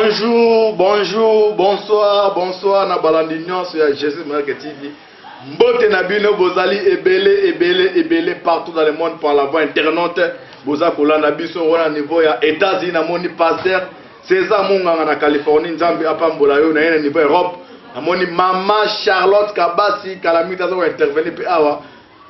Bonjour, bonjour, bonsoir, bonsoir, na balandinion sur Jésus Market TV. Mbote Nabino, Bozali, ebele, partout dans le monde par la voie internaute. Boza Kolanda Biso, on a niveau ya États-Unis, na moni pasteur, César Munga na Californie, Nzambi Apambolayo, na niveau Europe. Na moni Maman Charlotte Kabasi, Kalamita zo intervenir pe awa.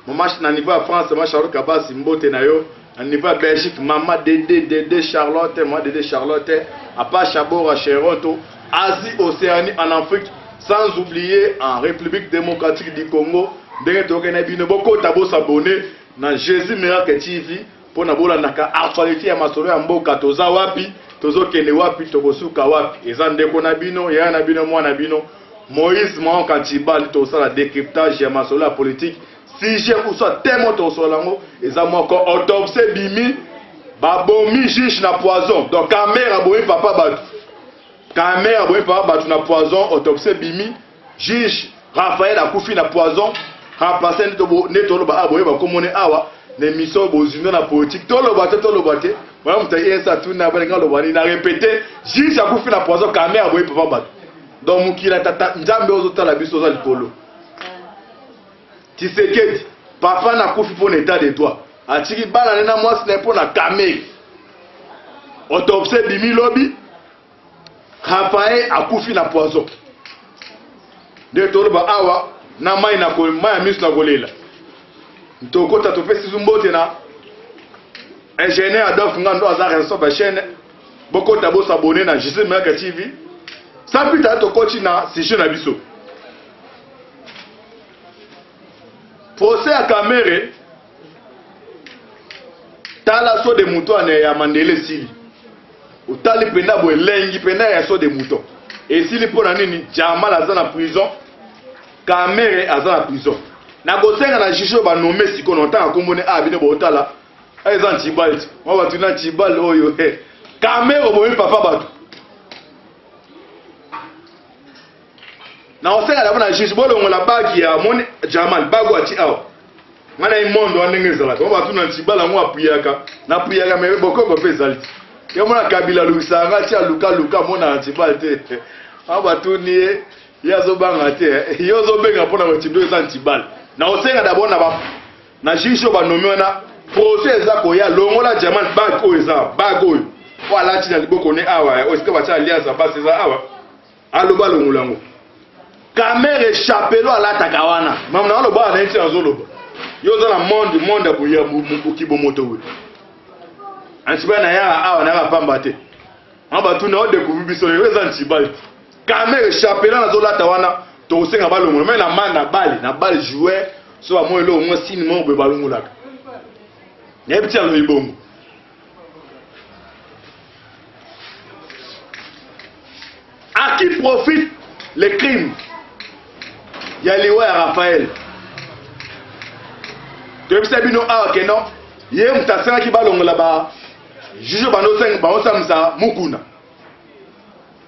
Maman na niveau ya France, Maman Charlotte Kabasi, Mbote na yo. À niveau de Belgique, Maman Dédé Charlotte, moi Dédé Charlotte, à part Chabora Cheroto, Asie, Océanie, en Afrique, sans oublier en République démocratique du Congo. Bien que tu beaucoup d'abord s'abonner dans Jésus Miracle TV pour n'abola naka actualité à masolo ya mboka toza wapi, tozo kene wapi, tobosuka wapi. Ezande kona bino, ya na bino moi na bino. Moïse Mahon Katiba to ça la décryptage ya masolo politique. Si j'ai ou soit tellement ton solango, ils ont encore autopsie bimi, babomi juge na poison. Donc caméra boy papa batu. Caméra boy papa batu na poison, autopsie bimi, juge Raphaël a koufi na poison, remplacé netolo ba aboy ba komone awa, ne mission bozino na politique. Tolo bate. Voilà mutaye ça tout na balinga lo bani na répéter, juge a koufi na poison, caméra boy papa batu. Donc mukila tata nzambe ozotala biso za likolo. Tshisekedi, papa na kufi pour l'état de toi. Atiki bana na moi ce n'est pour la camé. Autopsie bimi lobby. Raphaël a kufi na poison. De toloba awa na mai na ko mai mis na golela. Ntoko ta to pesi zumbote na. Ingénieur Adolphe Ngando azara so ba chaîne. Boko tabo s'abonner na Jésus Miracle TV. Ça peut être to coach na si je na biso. Procès à Kamere, tala so de mouton ya Mandele Sili. Ou tali pena bo lengi pena ya so de mouton. Et Sili pona nini Jamal aza na prison, Kamere aza na prison. Na gosenga na jisho ba nommé siko nota akomone a bino bo tala. Eza Ntibalt. Moi ba tuna Ntibalt oyo he. Kamere bo papa batu. Na osenga la bana juge bolo ngola bagi ya moni Jamal bago ati aw. Ngana imondo wanengezala. Ko batu na Ntibala ngo apuyaka. Na puyaka mebe boko pezali. Yo mona Kabila Lusanga ti aluka mona Ntibala te. Abatu ni yazo banga te. Yozo benga pona Ntibala za Ntibala. Na osenga da bona ba. Na juge ba nomiona procès za ko ya longola Jamal bago eza bago. Wala ti na liboko ne awa. O sika ba cha alliance ba seza awa. Aloba longolango. Kamere échappé à la Takawana. Même dans le bas, on a zoloba. Yo za na monde pour ya mukibo moto we. Antiba na ya awa na pamba te. Amba tu na découvrir biso yo za Ntibalt. Kamere échappé na zola tawana to senga balongo. Mais na man na balle jouer so ba mo elo mo sini mo be balongo la. Ya biti alo ibongo. À qui profite les crimes? Yaliwa ya Raphaël. Tebisa bino awa keno. Ye mutasenga ki balongola ba. Juge bano senga ba osamsa mukuna.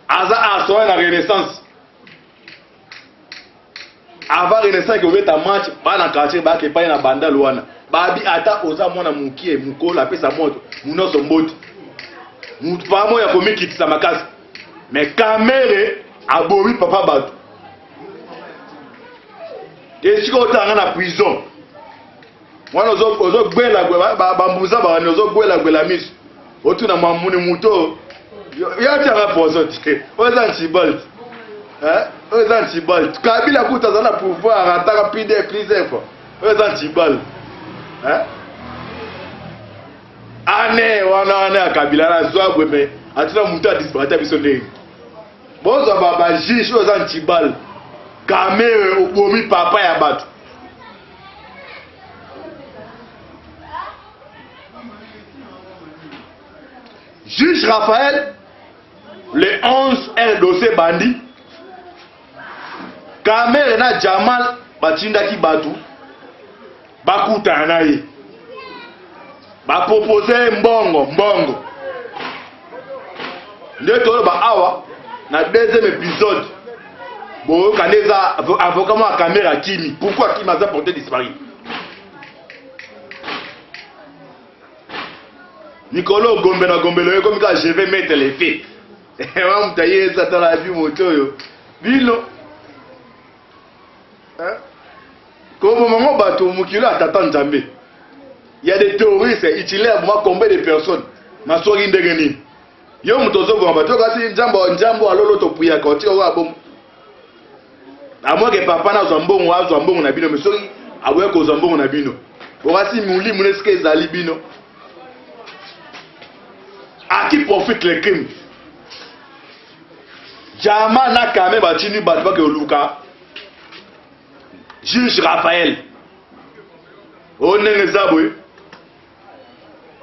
Aza asoa na renaissance. Ava renaissance ke obeta match ba na quartier ba ke pa na banda luana. Ba bi ata oza mona mukie mukola pesa moto. Munoso mboti. Mutu pa mo ya komikitisa makasi. Mais Kamere abomi papa batu. Et si on est dans la prison, on a gwela bambuza ba ozo gwela mis. Otu na mamuni muto. Ya tira pozo te. Oza Ntibalt. Oza Ntibalt. Kabila kuta za na pouvoir ataka pide plusieurs fois. Oza Ntibalt. Wana Kabila na zwa me. Atuna muto a disparate biso ndenge. Bozo baba jish oza Ntibalt. Kamere obomi papa ya batu. Juge Raphaël, le 11 R dossier bandi. Kamere na Jamal batinda ki batu. Bakuta na ye. Ba proposer mbongo. Ndetolo ba awa na deuxième épisode. Bon, quand les avocats à caméra Kimi, pourquoi Kimi a porté disparu? Nicolas Gombe, comme je vais mettre les faits. Wa mutaye ça dans la vie moto yo. Bino. Hein? Comme maman bateau mukilo atatan Nzambe. Il y a des terroristes, ils tuent combien de personnes. Ma soeur indegeni. Yo mutozo bo bateau kasi njambo alolo to puya ko ti wa bom. À moins que papa na zambongo wa zambongo na bino mesori awe ko zambongo na bino. Orasi muli muneske zali bino. À qui profite les crimes? Jama na kame batini batba ke oluka. Juge Raphaël. Onenge zabwe.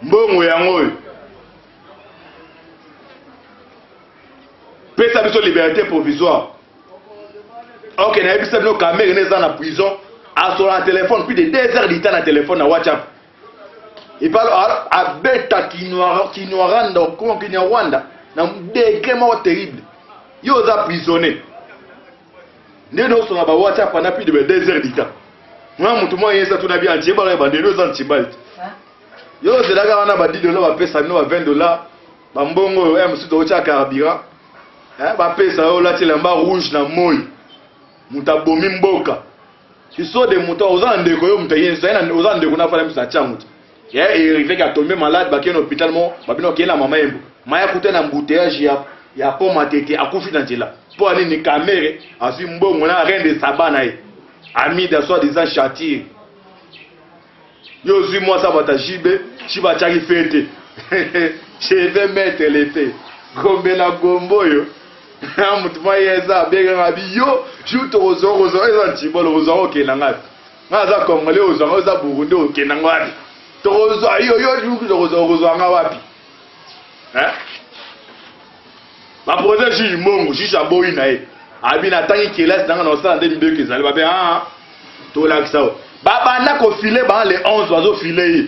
Mbongo yango. Pesa biso liberté provisoire. Ok, na ebisa bino kamere neza na prison. A sur un téléphone, plus de 2 heures de temps na téléphone na WhatsApp. Il parle à beta Kinyarwanda, comment Kinyarwanda, na décrément terrible. Yo za prisonnier. Ne no sur ba WhatsApp pendant plus de 2 heures de temps. Moi mutu mo yesa tuna bien tiba ba de 2 ans tiba. Yo c'est là wana ba $10 ba pesa no ba $20. Ba mbongo ya msuto ocha carburant. Ba pesa yo la tilamba rouge na moi. Mutabomi mboka. Si so de muto ozande ko yo mutaye ça na ozande ko na fala msa changu. Ya il fait qu'à tomber malade ba ki en hôpital mo ba bino ki na mama yembo. Maya kuta na mbouteillage ya po matete akufi na njela. Po ani ni kamere asi mbongo na rien de sabana ye. Ami de soi disant châtier. Yo suis moi ça bata jibe, chiba chaki fete. Je vais mettre l'effet. Gombe na gombo yo. Mutuma yeza bega ngabi yo, juto rozo eza ntibolo rozo okenanga. Ngaza kongole rozo za Burundi okenanga wapi. Tozo yo juto rozo anga wapi. Hein? Ba projet juge mongo, juge aboyi na ye. Abi na tangi kelas nanga na sa ndeni deux kezali ba be to la kisa. Baba na ko filer ba les 11 oiseaux filer.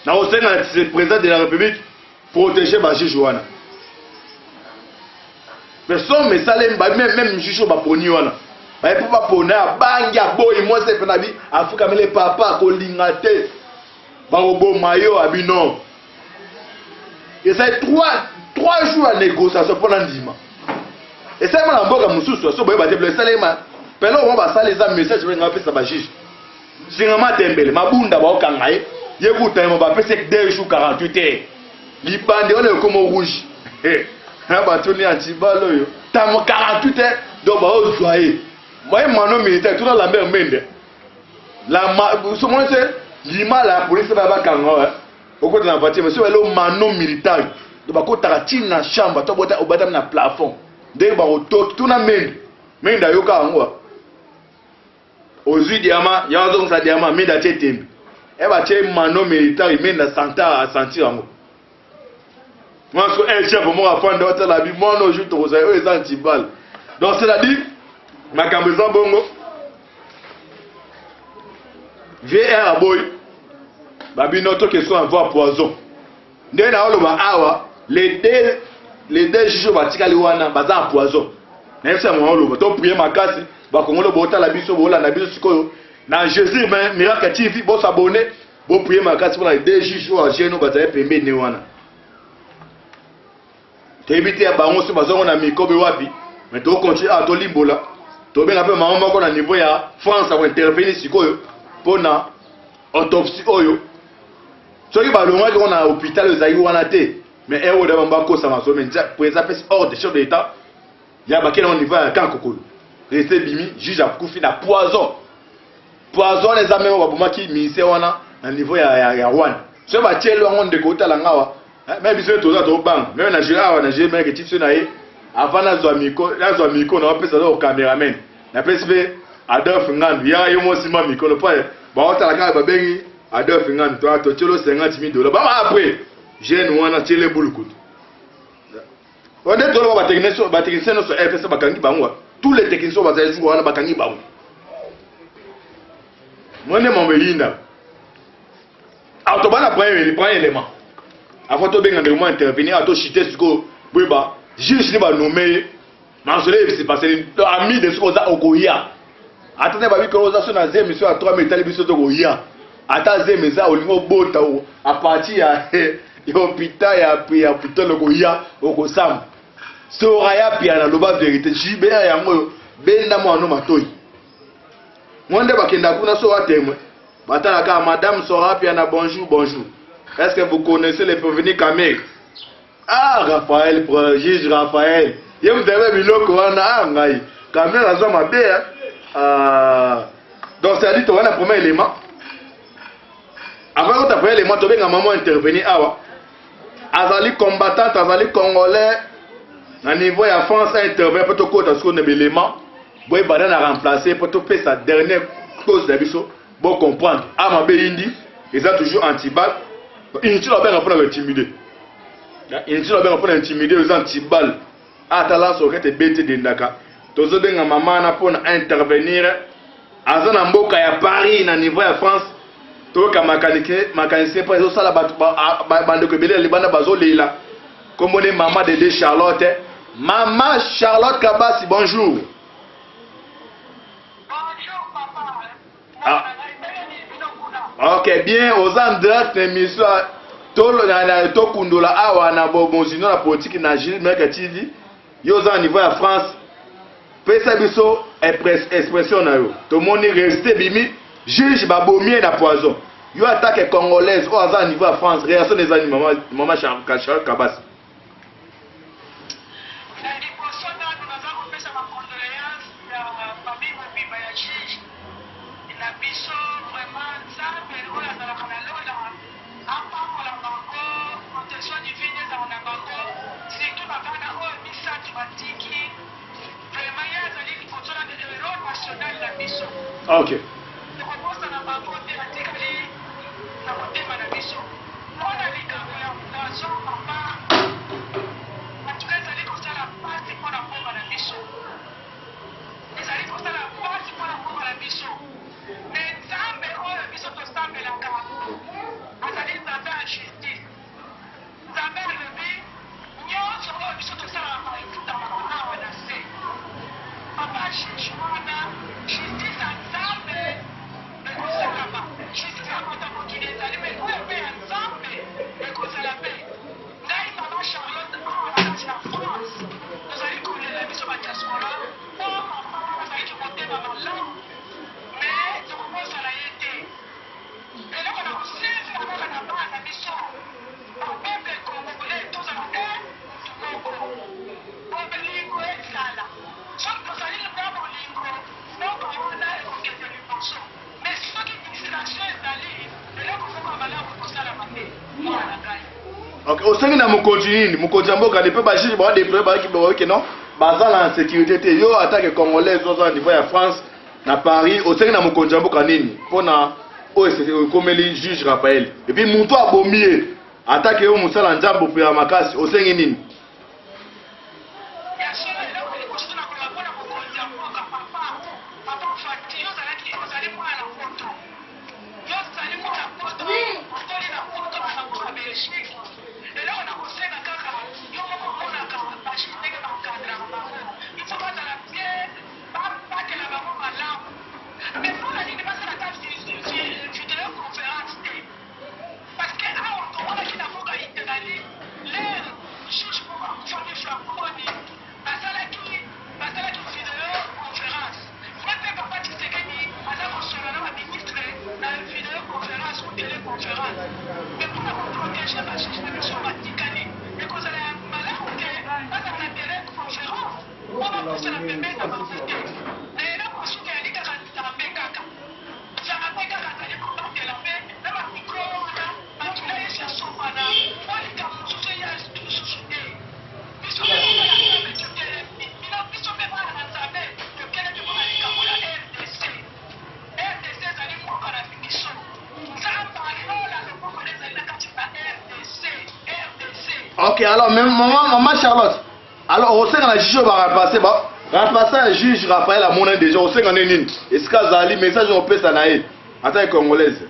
Na au sein du président de la République protéger ba juge wana. Mais son message même juge ba poni wana. Ba pour pas pona banga boy moi c'est na bi Afrika mele papa ko lingate. Ba obo mayo abino. Et c'est 3 jours à négociation pour l'andima. Et ça m'a mboka mususu so boy ba te blessé salema. Pelo on va saler les messages on va faire ça ba juge. Singama tembele mabunda ba okangaye. Yekuta mo ba pese 2 jours 48 heures. Libande on est comme rouge. Na ba toni antibalo yo. Tamo 48 heures donc ba ozoyer. Moi mano militaire tout dans la mer mende. La so mo c'est lima la police ba kango au côté de la voiture monsieur le mano militaire. Donc ba ko taratine na chambre to bota obata na plafond. Dès ba otok tout na mende yoka ngo. Ozu diama yazo sa diama menda chetembe. Eba che mano militaire menda santa a sentir ngo. Moi ce chef moi afande hôtel la bi moi no jour to ça eux antibal. Donc c'est à dire makambo za bongo VR aboy babino to que soit avoir poison. Ndé na oloba awa les deux juges batikali wana baza poison. Na yesa mo oloba to prier makasi ba kongolo bota la biso bola na biso sikoyo na Jésus mais miracle TV bo s'abonner bo prier makasi pour les deux juges wa geno baza pembe ne wana. Tebite ya bango so bazongo na mikobe wapi mais to continue à to limbola to benga pe maman moko na niveau ya France va intervenir sikoyo pona autopsie oyo soki balongwa ko na hôpital ezali wana te mais ewo de bamba ko sama so mais président pèse hors de chef de l'état ya bakena au niveau ya kankokolo resté bimi juge a kufi na poison les amis wa bomaki ministère wana na niveau ya Rwanda so ba tielo ngo ndeko tala ngawa mais biso to za to bang mais na jira wa na jira mais que tiso na ye avant na zo miko na pesa do cameraman na pesa Adolphe Ngandu ya yo mo sima miko no pa ba otala ka ba bengi Adolphe Ngandu to chelo $50,000 ba après jeune wana tele bulukutu on est to ba technicien no so FS bakangi bangwa tous les techniciens ba za wana bakangi bangwa mwene momelinda autobana prend élément avant to benga de moment intervenir à to chiter siko beba juge ni ba nommé manzole c'est passé ami de ce qu'on a okoya attendez ba bi ko za so na zé monsieur à 3 métal biso to goya ata zemeza olingo bota à partir ya hôpital ya hôpital okoya okosamba so raya pia na loba vérité jibe yango benda mwana matoi monde bakenda kuna so wa témoin batala ka madame Sora pia na bonjour bonjour. Est-ce que vous connaissez les prévenus Kamel? Ah, Raphaël, juge Raphaël. Et vous avez vu le Corona, ngai. Kamel a zama bé. Donc ça dit tu as le premier élément. Avant que tu as premier élément, tu as maman intervenir awa. Azali combattant, azali congolais. À niveau de France intervient pour te côté ce qu'on a élément. Boy badan a remplacé pour te faire sa dernière cause d'habitude. Bon comprendre. Ah ma bé indi, ils ont toujours anti-balle. Inutile à bien pour intimider. Inutile à bien pour intimider aux anti-balles. Atala soket et bête d'Indaka. Tozo benga maman na pour intervenir. Azana mboka ya Paris na niveau ya France. Toka mécanicien pour eso sala bande ko belé libana bazo leila. Comme on est maman de Charlotte. Maman Charlotte Kabasi, bonjour. Bonjour papa. Ah. Ok, bien, aux endroits de l'émission, tout kundola awa na bonzino la politique na Gilles Mercatidi, yo au niveau de France, pesa biso expression na yo. Tout le monde est resté bimi, juge babomie na poison. Yo attaque congolaise au niveau de France, réaction des animaux, maman Charles Kabasi. Ok. Ok, au sein de mon continent, mon continent, quand les peuples agissent, ils vont déployer qui vont non, basant la sécurité, yo attaque congolais au niveau de France, na Paris, au sein de mon continent, quand nini, pour na, comme les juges Raphaël. Et puis mon toit bombier, attaque au Moussa Njambo pour la macasse, au sein de nini. Ok, alors, maman Charlotte, alors, au sein de la juge, on va repasser un juge Raphaël à mon aide déjà, au sein de la nini. Est-ce que Zali, message, on peut s'en aller. Attends, congolaise.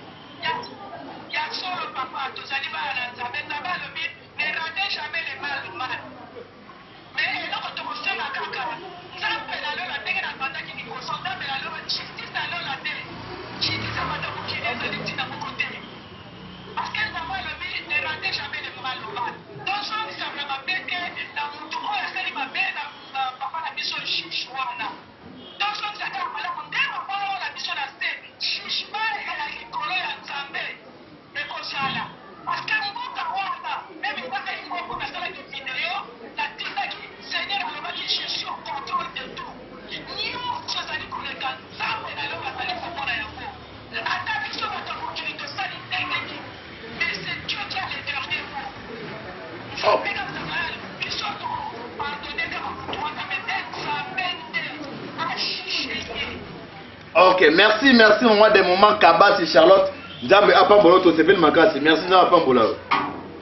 Ok, merci, merci, moi, des moments, Kabasi, Charlotte, Djambe, Apambolo, to s'appelle Makasi, merci, Apambola.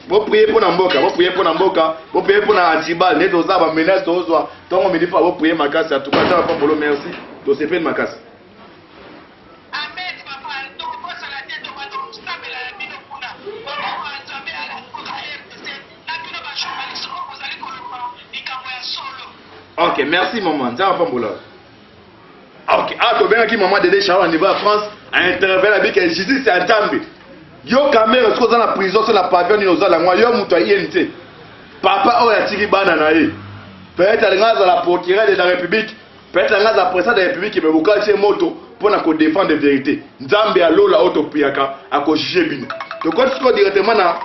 Vous priez pour Namboka, vous priez pour Namboka, vous priez pour Antibal, net aux arbres, menaces aux oies, donc on me dit pas, vous priez Makasi, à tout cas, Apambolo, merci, to s'appelle Makasi. Amen, papa, donc, moi, ça la tête, on va donc, ça, mais la vie, on a, ok, merci, maman, Apambola. Ok, ah, tu bien qui maman Dédé Charles au niveau de France a intervenu avec Jésus, c'est un jambe. Yo caméra, ce qu'on a dans la prison, c'est la pavillon nous a la moi, yo mouta INT. Papa, oh, ya tiri banana ye. Peut-être à la procureure de la République, peut-être à la présidente de la République qui me boucle chez moto pour nous défendre la vérité. Nzambe à l'eau la auto piaka à ko juger bien. Tu comptes directement na.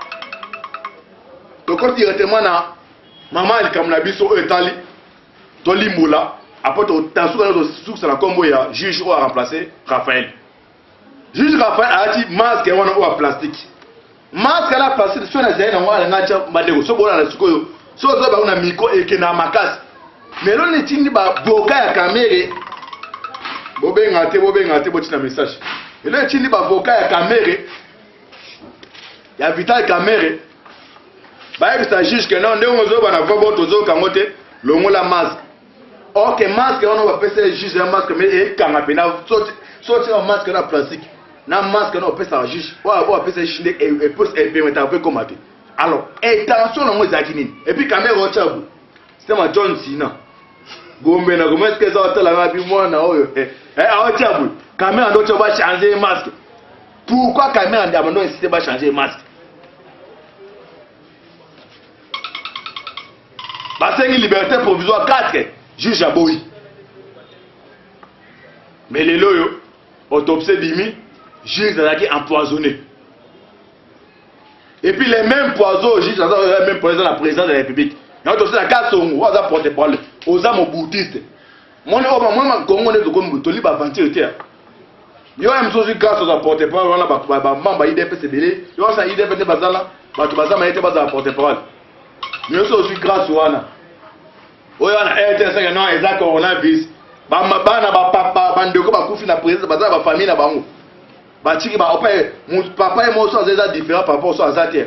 Tu comptes directement na. Maman elle comme la biso etali. To limbola. Après, tu as sur la combo, il y a juge qui a remplacé Raphaël. Juge Raphaël a dit masque et on a plastique. Masque à plastique, si on a dit on a un madéro, si on a un suko, si on a un micro et qui n'a ma casse. Mais là, on est dit boka ya caméra. Bobé ngate, botina message. Et là, on est dit boka ya caméra. Il y a vital caméra. Bah, il s'agit que non, on a voix botozo kamote, le mot la masque. Ok, masque, on va passer juste un masque, mais et quand on a sorti un masque dans plastique, un masque, on va passer un juge, on va passer un et permettre un peu comme alors, attention, on va et puis caméra au tchabou, c'était ma John Cena. Gombe na comment est-ce que ça va te la vie moi na oyo au tchabou, caméra d'autre va changer masque. Pourquoi caméra d'abandon insiste pas changer masque? Parce que liberté provisoire 4. Juge Aboui. Mais les loyaux, autopsie d'Imi, juge qui empoisonné. Et puis les mêmes poisons, juge les mêmes poisons la présidence de la République. Il y a aussi la carte on va porter parole aux âmes bouddhistes. Moi, Congo est comme Toli Bavanti était. Il y a même chose grâce aux porter parole, on a membre IDP CDL, il y a ça IDP Bazala, Bazama était pas à porter parole. Il y a aussi grâce aux Wana. Oyo na RTC non exact coronavirus ba mabana ba papa bandeko ba kufi na président ba za ba famille na bango ba tiki ba opa mon papa et moi so za différent par rapport so azatie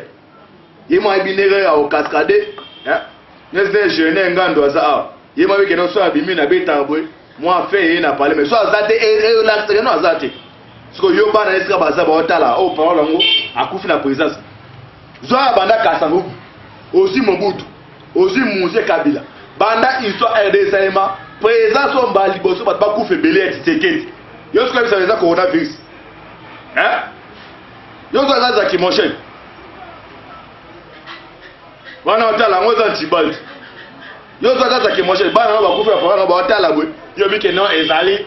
yemo ebinere au cascade hein nese jeune ngando za yemo weke no so abimi na beta boy moi fait na parler mais so azate et la no azate so yo ba na esika ba za ba otala o parole ngo akufi na présidence zo abanda kasango aussi Mobutu aussi Mousse Kabila banda histoire RDSMA présence on ba liboso ba ku fe belé etiquette yo ce que ça veut dire coronavirus hein yo ça za ki motion wana otala ngo za Antibal yo ça za ki motion bana ba ku fe fa ba otala bwe yo bi ke non ezali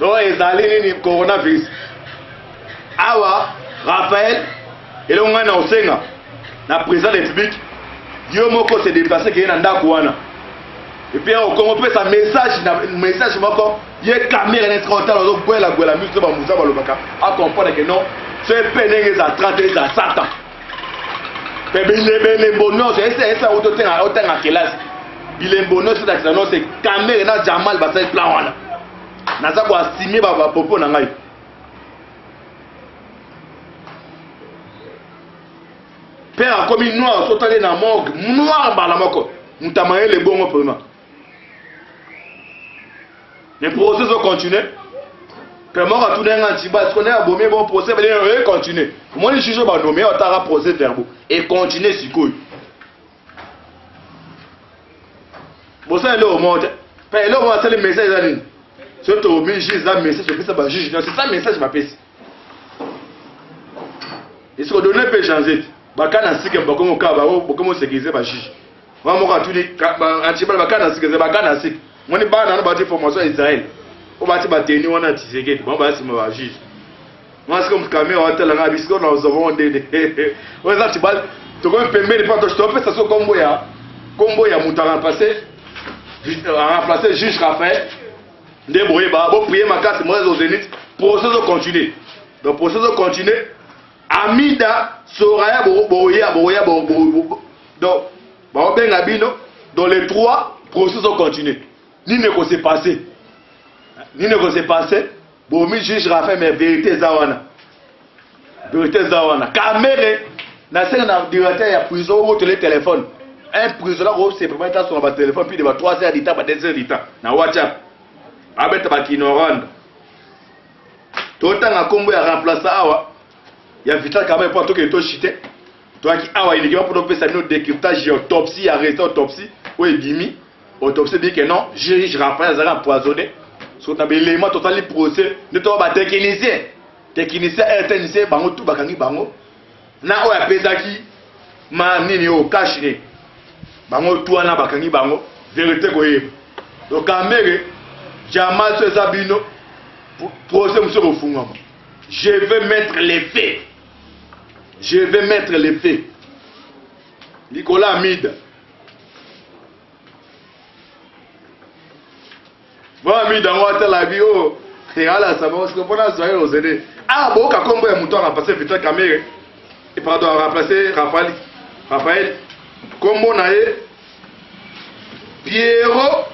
no ezali ni coronavirus awa Raphaël et le ngana osenga na président de la République yo moko se déplacer ke na ndako wana et puis au Congo peut ça message moko ye caméra na scrotal zo gwela musique ba muza ba lobaka a comprendre que non c'est penenge za 30 za 100 ans bele bonno c'est ça auto tenga classe il bonno c'est ça non c'est caméra na Jamal ba ça plan wana na za ko asimi ba popo na ngai. Père comme une noire sauté dans la morgue, noir dans la morgue, nous t'avons les bons premiers. Le procès va continuer. Père mort a tourné un petit bas, ce qu'on est abomé, bon procès va continuer. Moi, les juges vont nommer, on t'a procès verbal et continuer si quoi. Bon, ça est là au monde. Père, là, on va faire le message à l'île. C'est au juge, ça message, c'est ça, juge. C'est ça le message, ma pèse. il se donne peu changer bakana sike bakomo ka ba bakomo sécuriser ba juge moi mo ka tuni antibal bakana sike bakana sike moni ba na ba ti formation Israël o ba ti ba teni wana tiseke bon ba si ma ba juge moi c'est comme caméra hôtel nga bisko na ozovon de ouais ça tibal to ko pembe ni pas to stopper ça so combo ya mutara passé remplacer juge Raphaël ndeboye ba bo prier makasi moi au Zénith processus continue donc processus continue Amida Soraya boya donc ba benga bino dans les trois processus continue ni ne ko s'est passé bon mi juge Raphaël mais vérité zawana caméra na senga na directeur ya prison au téléphone un prisonnier c'est pour mettre sur le téléphone puis de 3 heures d'état ba 2 heures d'état na WhatsApp abeta ba kinoranda totanga kombo ya remplacer awa ya vital kaba pour to ke to chité to aki awa il est pour pesa no décryptage autopsie arrêté autopsie ou ebimi autopsie dit que non juge Raphaël a empoisonné so na belément total procès ne to ba technicien RTNC bango tout bakangi bango na o ya pesaki ma nini o cache bango tout na bakangi bango vérité ko yeba donc kamere Jamal Sezabino procès monsieur Rofungama je vais mettre les faits Nicolas Amida voilà Amida on va la bio et ala ça va se comprendre ça aux aider ah bon ka kombo ya muto remplacer Vital Kamere et pardon remplacer Raphaël kombo na ye Piero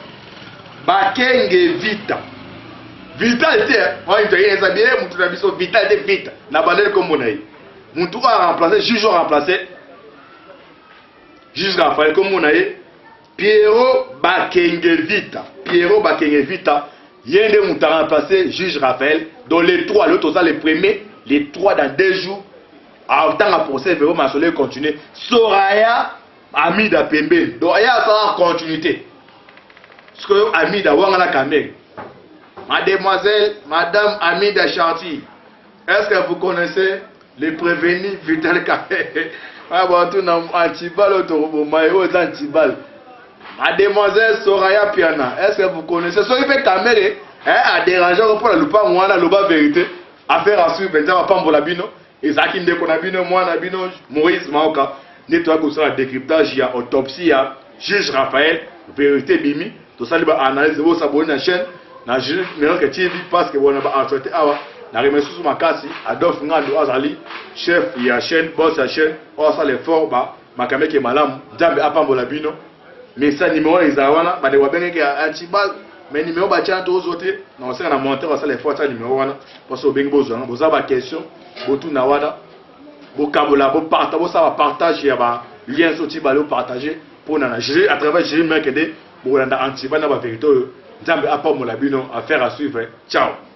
Bakenge Vita était on dit ça bien muto na biso Vita était Vita na bandel kombo na ye muto a remplacer juge Raphaël kombo na ye Piero Bakenge Vita yende muto a remplacer juge Raphaël dans les trois l'autre ça les premiers les trois dans 2 jours en temps à procès vraiment masolé continuer Soraya Amida Pembe donc il y a ça en continuité ce que Amida wanga la caméra mademoiselle madame Amida Chanty est-ce que vous connaissez les prévenus Vital Kamere ah bon tout na antibal autorobo mayo antibal mademoiselle Soraya Piana est-ce que vous connaissez ce qui fait Kamere a dérangé pour la lupa mwana loba vérité affaire à suivre benza pambola bino ezaki ndeko na bino mwana bino Moïse Maoka nettoie ko ça décryptage ya autopsie ya juge Raphaël vérité bimi to ça liba analyse bo saboni na chaîne na juge Miracle TV parce que bona ba autorité awa na remercie sous makasi Adolphe Ngando azali chef ya chaîne boss ya chaîne on ça l'effort ba makameke malamu nzambe apambola bino mais ça numéro ezawana ba de wabengeke antibal mais numéro ba tchanto ozote na oseka na monteur ça l'effort ça numéro wana parce que bengi bozwana boza ba question botu na wana bo kabola bo partage bo ça partage ya ba lien soti ba le partager pour na gérer à travers gérer mercredi bo landa antibal na ba vérité nzambe apambola bino affaire à suivre ciao.